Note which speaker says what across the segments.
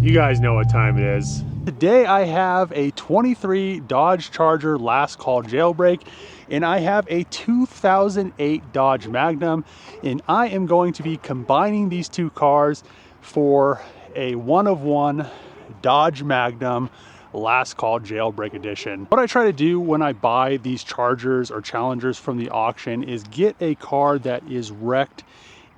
Speaker 1: You guys know what time it is.
Speaker 2: Today I have a 23 Dodge Charger last call jailbreak, and I have a 2008 Dodge Magnum, and I am going to be combining these two cars for a one-of-one Dodge Magnum last call jailbreak edition. What I try to do when I buy these Chargers or Challengers from the auction is get a car that is wrecked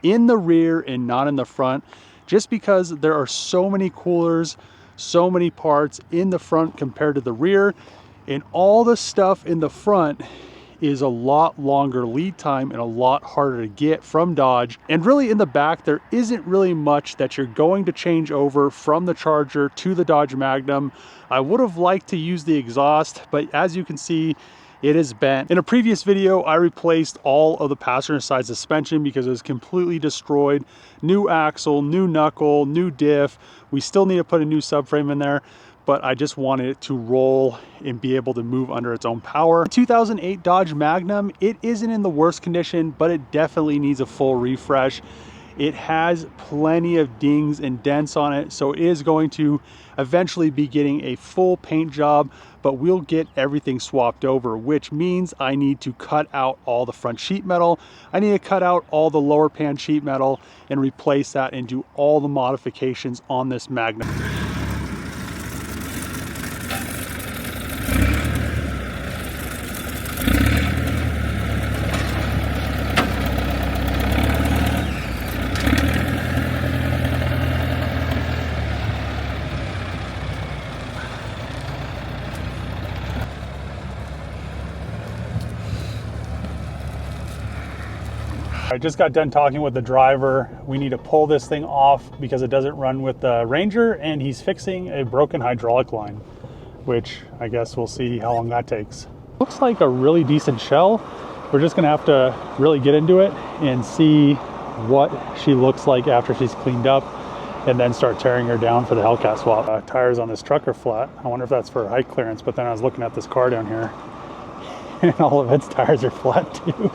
Speaker 2: in the rear and not in the front, just because there are so many coolers, so many parts in the front compared to the rear, and all the stuff in the front is a lot longer lead time and a lot harder to get from Dodge. And really in the back, there isn't really much that you're going to change over from the Charger to the Dodge Magnum. I would have liked to use the exhaust, but as you can see, it is bent. In a previous video, I replaced all of the passenger side suspension because it was completely destroyed. New axle, new knuckle, new diff. We still need to put a new subframe in there, but I just wanted it to roll and be able to move under its own power. The 2008 Dodge Magnum, it isn't in the worst condition, but it definitely needs a full refresh. It has plenty of dings and dents on it, so it is going to eventually be getting a full paint job, but we'll get everything swapped over, which means I need to cut out all the front sheet metal. I need to cut out all the lower pan sheet metal and replace that and do all the modifications on this Magnum. I just got done talking with the driver. We need to pull this thing off because it doesn't run with the Ranger, and he's fixing a broken hydraulic line, which I guess we'll see how long that takes. Looks like a really decent shell. We're just gonna have to really get into it and see what she looks like after she's cleaned up, and then start tearing her down for the Hellcat swap. Tires on this truck are flat. I wonder if that's for height clearance, but then I was looking at this car down here and all of its tires are flat too.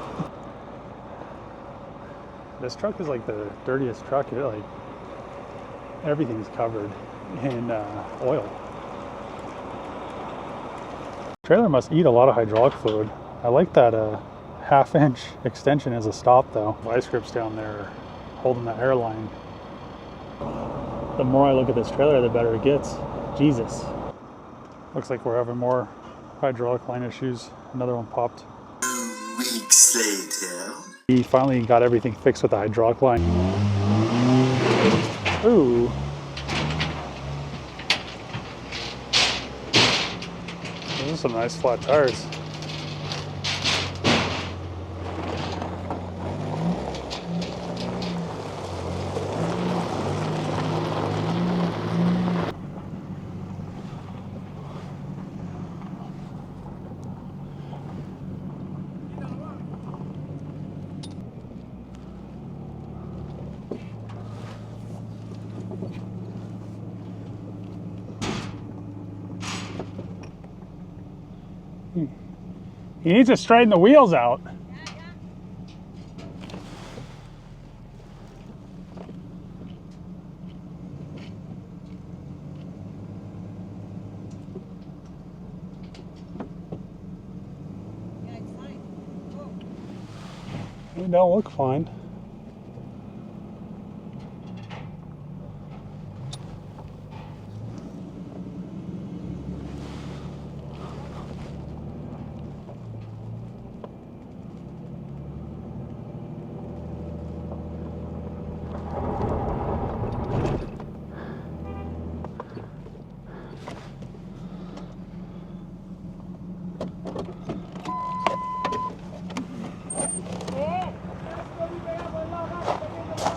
Speaker 2: This truck is like the dirtiest truck. Everything's covered in oil. Trailer must eat a lot of hydraulic fluid. I like that 1/2-inch extension as a stop though. Vice grips down there holding that airline. The more I look at this trailer, the better it gets. Jesus. Looks like we're having more hydraulic line issues. Another one popped.
Speaker 3: 2 weeks later.
Speaker 2: We finally got everything fixed with the hydraulic line. Ooh. Those are some nice flat tires. He needs to straighten the wheels out.
Speaker 4: Yeah, it's fine. Oh.
Speaker 2: They don't look fine.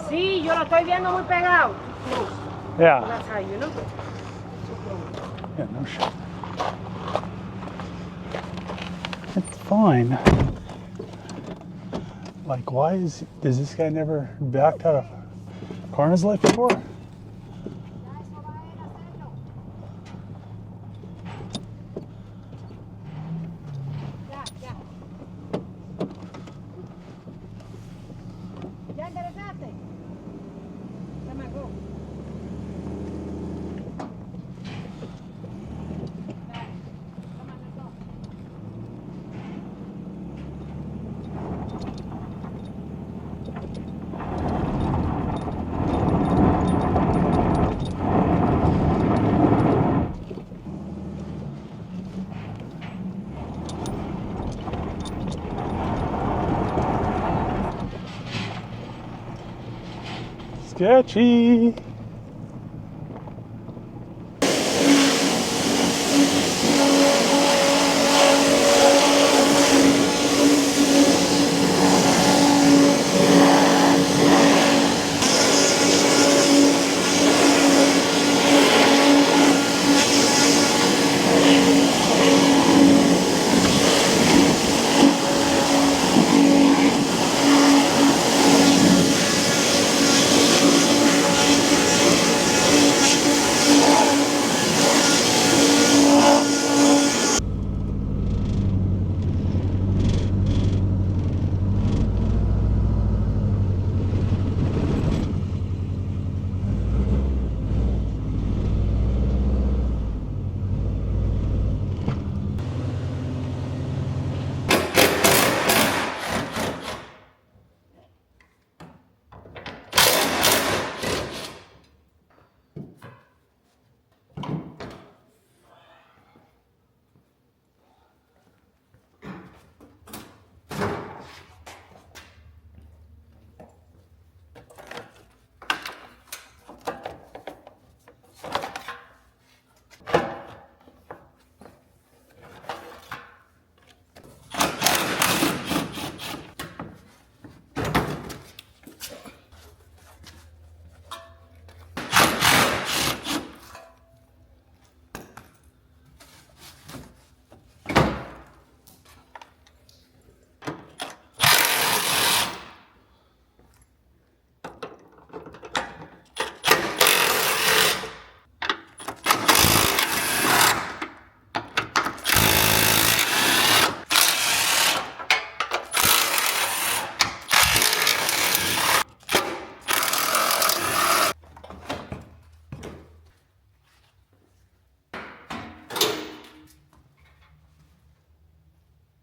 Speaker 4: Sí, yo lo estoy viendo muy pegado.
Speaker 2: Yeah.
Speaker 4: That's how you know.
Speaker 2: Yeah, no shit. It's fine. Like, does this guy never backed out of a car in his life before? Sketchy.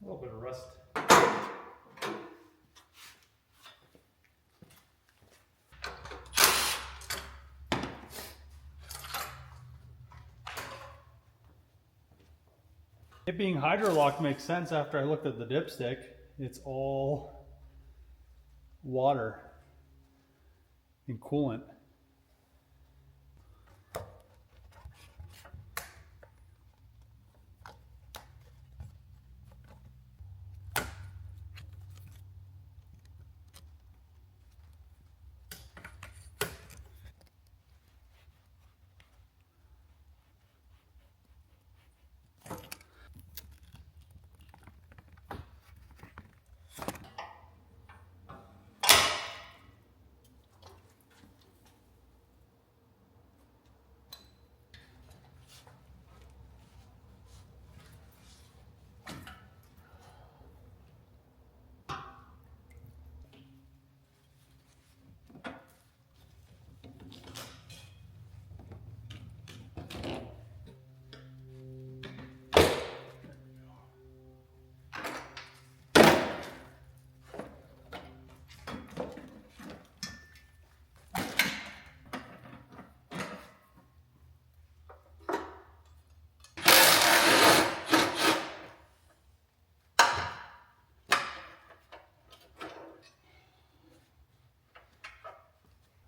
Speaker 2: A little bit of rust. It being hydrolocked makes sense after I looked at the dipstick. It's all water and coolant.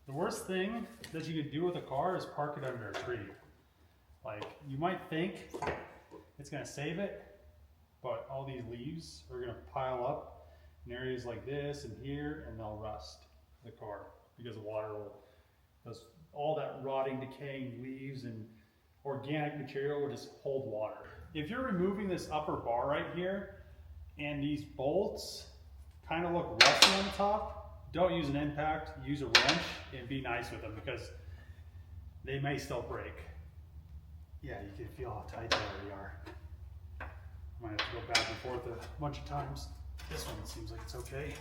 Speaker 2: The worst thing that you could do with a car is park it under a tree. Like, you might think it's gonna save it, but all these leaves are gonna pile up in areas like this and here, and they'll rust the car because the water will, all that rotting, decaying leaves and organic material will just hold water. If you're removing this upper bar right here, and these bolts kind of look rusty on the top, don't use an impact, use a wrench, and be nice with them because they may still break. Yeah, you can feel how tight they already are. I might have to go back and forth a bunch of times. This one seems like it's okay.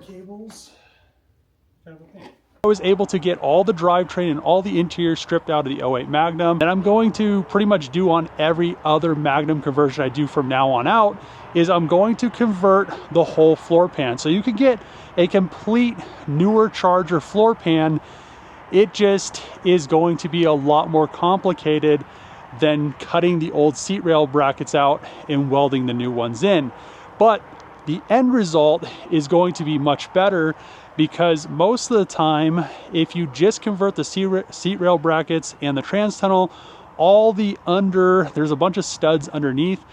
Speaker 2: cables kind of a thing. I was able to get all the drivetrain and all the interior stripped out of the 08 Magnum, and I'm going to pretty much do on every other Magnum conversion I do from now on out, is I'm going to convert the whole floor pan. So you can get a complete newer Charger floor pan. It just is going to be a lot more complicated than cutting the old seat rail brackets out and welding the new ones in. But the end result is going to be much better, because most of the time, if you just convert the seat rail brackets and the trans tunnel, there's a bunch of studs underneath,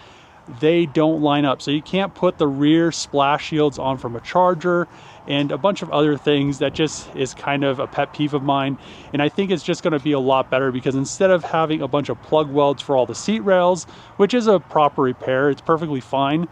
Speaker 2: they don't line up. So you can't put the rear splash shields on from a Charger and a bunch of other things. That just is kind of a pet peeve of mine. And I think it's just gonna be a lot better, because instead of having a bunch of plug welds for all the seat rails, which is a proper repair, it's perfectly fine,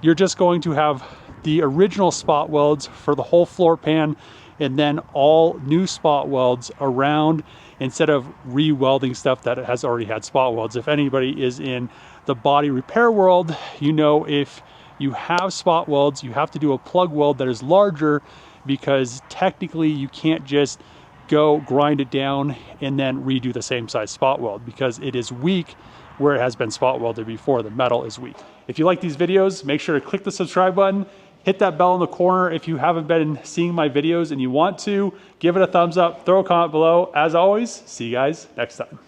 Speaker 2: you're just going to have the original spot welds for the whole floor pan, and then all new spot welds around, instead of re-welding stuff that has already had spot welds. If anybody is in the body repair world, you know, if you have spot welds, you have to do a plug weld that is larger, because technically you can't just go grind it down and then redo the same size spot weld, because it is weak where it has been spot welded before. The metal is weak. If you like these videos, make sure to click the subscribe button, hit that bell in the corner. If you haven't been seeing my videos and you want to, give it a thumbs up, throw a comment below. As always, see you guys next time.